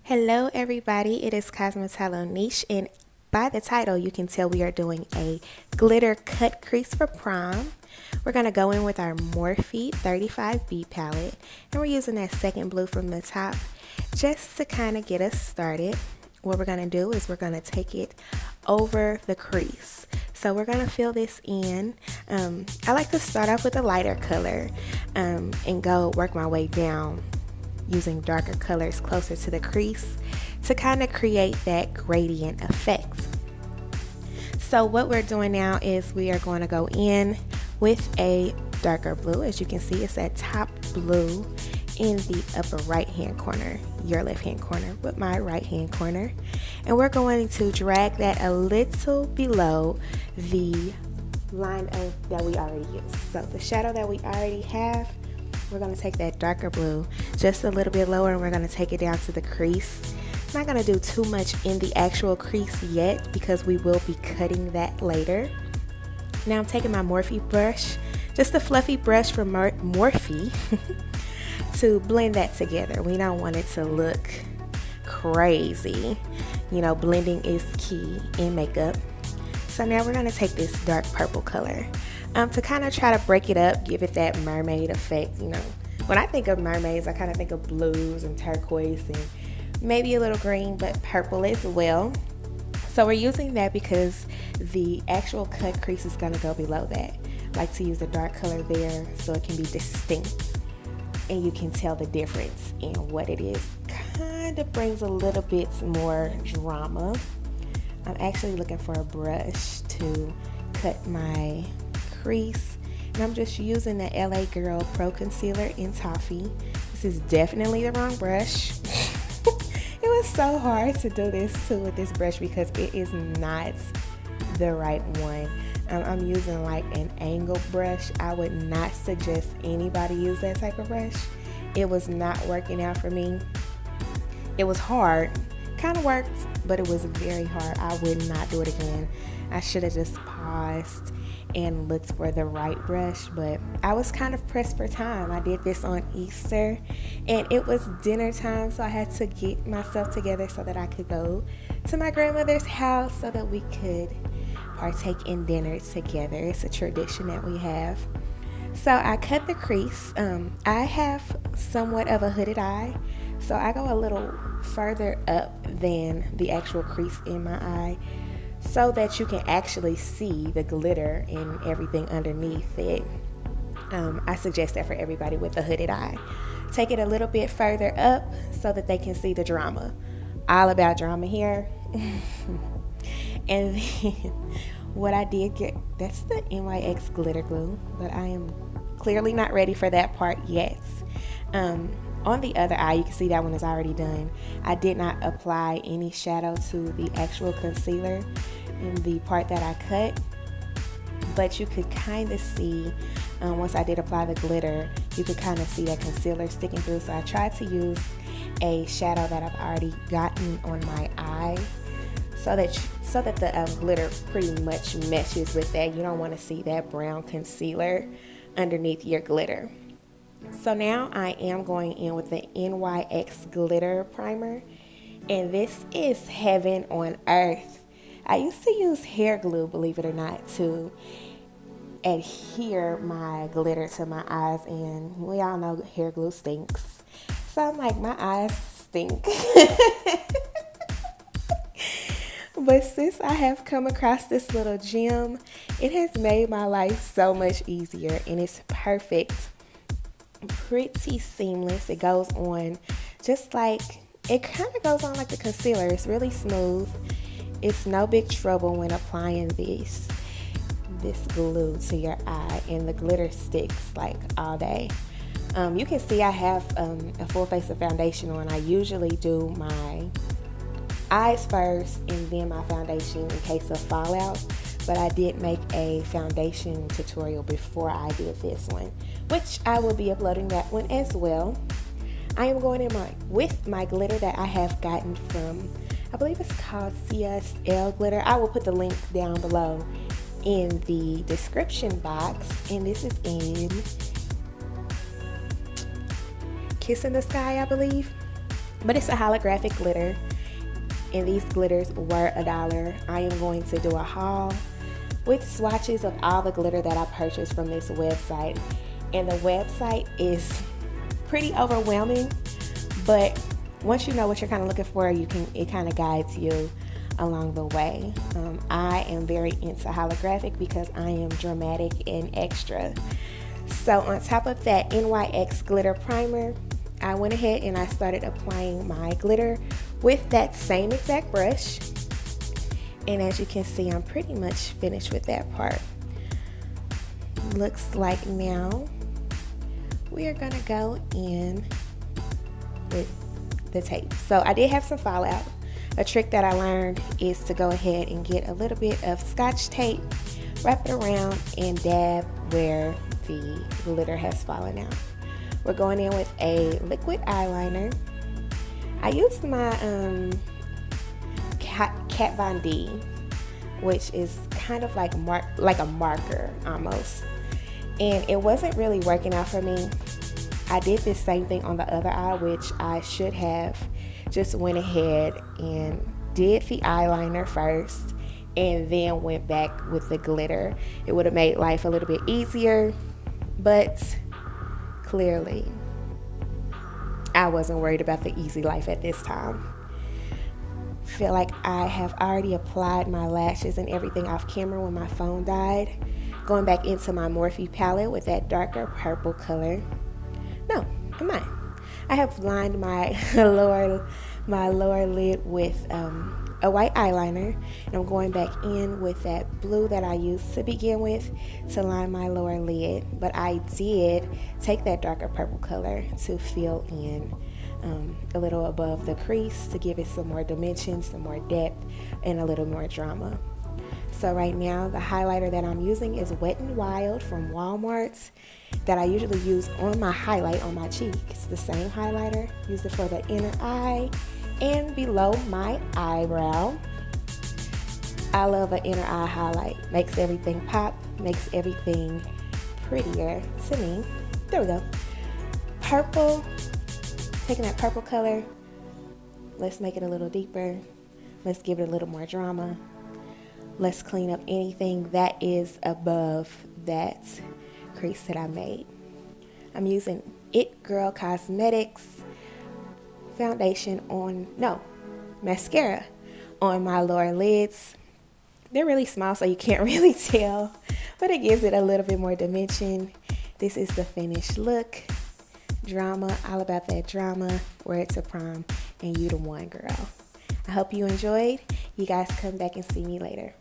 Hello everybody, it is Cosmetolo Niche, and by the title you can tell we are doing a glitter cut crease for prom. We're going to go in with our Morphe 35B palette, and we're using that second blue from the top just to kind of get us started. What we're going to do is we're going to take it over the crease. So we're going to fill this in. I like to start off with a lighter color and go work my way down using darker colors closer to the crease to kind of create that gradient effect. So what we're doing now is we are going to go in with a darker blue. As you can see, it's that top blue in the upper right hand corner, your left hand corner with my right hand corner, and we're going to drag that a little below the line that we already used. So the shadow that we already have, we're going to take that darker blue just a little bit lower, and we're going to take it down to the crease. I'm not going to do too much in the actual crease yet because we will be cutting that later. Now I'm taking my Morphe brush, just a fluffy brush from Morphe, to blend that together. We don't want it to look crazy. You know, blending is key in makeup. So now we're going to take this dark purple color to kind of try to break it up, give it that mermaid effect. You know, when I think of mermaids, I kind of think of blues and turquoise and maybe a little green, but purple as well. So we're using that because the actual cut crease is going to go below that. I like to use a dark color there so it can be distinct and you can tell the difference in what it is. Kind of brings a little bit more drama. I'm actually looking for a brush to cut my crease, and I'm just using the LA Girl Pro Concealer in Toffee. This is definitely the wrong brush. It was so hard to do this too with this brush because it is not the right one. I'm using like an angle brush. I would not suggest anybody use that type of brush. It was not working out for me. It was hard, kind of worked, but it was very hard. I would not do it again. I should have just paused and looked for the right brush, but I was kind of pressed for time. I did this on Easter and it was dinner time, so I had to get myself together so that I could go to my grandmother's house so that we could partake in dinner together. It's a tradition that we have. So I cut the crease. I have somewhat of a hooded eye, so I go a little further up than the actual crease in my eye so that you can actually see the glitter and everything underneath it. I suggest that for everybody with a hooded eye. Take it a little bit further up so that they can see the drama. All about drama here. And then what I did get, that's the NYX glitter glue, but I am clearly not ready for that part yet. On the other eye, you can see that one is already done. I did not apply any shadow to the actual concealer in the part that I cut, but you could kind of see, once I did apply the glitter, you could kind of see that concealer sticking through. So I tried to use a shadow that I've already gotten on my eye so that the glitter pretty much meshes with that. You don't want to see that brown concealer underneath your glitter. So now I am going in with the NYX Glitter Primer, and this is heaven on earth. I used to use hair glue, believe it or not, to adhere my glitter to my eyes, and we all know hair glue stinks. So I'm like, my eyes stink. But since I have come across this little gem, it has made my life so much easier, and it's perfect. Pretty seamless. It goes on just like, it kind of goes on like the concealer. It's really smooth. It's no big trouble when applying this glue to your eye, and the glitter sticks like all day. You can see I have a full face of foundation on. I usually do my eyes first and then my foundation in case of fallout, but I did make a foundation tutorial before I did this one, which I will be uploading that one as well. I am going in with my glitter that I have gotten from, I believe it's called CSL glitter. I will put the link down below in the description box, and this is in Kiss in the Sky, I believe. but it's a holographic glitter, and these glitters were $1. I am going to do a haul with swatches of all the glitter that I purchased from this website, and the website is pretty overwhelming, but once you know what you're kind of looking for, it kind of guides you along the way. I am very into holographic because I am dramatic and extra. So on top of that NYX Glitter Primer, I went ahead and I started applying my glitter with that same exact brush. And as you can see, I'm pretty much finished with that part. Looks like now we are gonna go in with the tape. So I did have some fallout. A trick that I learned is to go ahead and get a little bit of Scotch tape, wrap it around, and dab where the glitter has fallen out. We're going in with a liquid eyeliner. I used my Kat Von D, which is kind of like a marker almost, and it wasn't really working out for me. I did this same thing on the other eye, which I should have just went ahead and did the eyeliner first and then went back with the glitter. It would have made life a little bit easier, but clearly I wasn't worried about the easy life at this time. Feel like I have already applied my lashes and everything off camera when my phone died. Going back into my Morphe palette with that darker purple color. No, I'm not. I have lined my lower lid with a white eyeliner, and I'm going back in with that blue that I used to begin with to line my lower lid. But I did take that darker purple color to fill in a little above the crease to give it some more dimension, some more depth, and a little more drama. So right now the highlighter that I'm using is Wet n Wild from Walmart that I usually use on my highlight on my cheek. It's the same highlighter. Use it for the inner eye and below my eyebrow. I love an inner eye highlight. Makes everything pop, makes everything prettier to me. There we go. Purple. Taking that purple color, let's make it a little deeper. Let's give it a little more drama. Let's clean up anything that is above that crease that I made. I'm using It Girl Cosmetics mascara on my lower lids. They're really small, so you can't really tell, but it gives it a little bit more dimension. This is the finished look. Drama, all about that drama. Wear it to prom, and you the one, girl. I hope you enjoyed. You guys come back and see me later.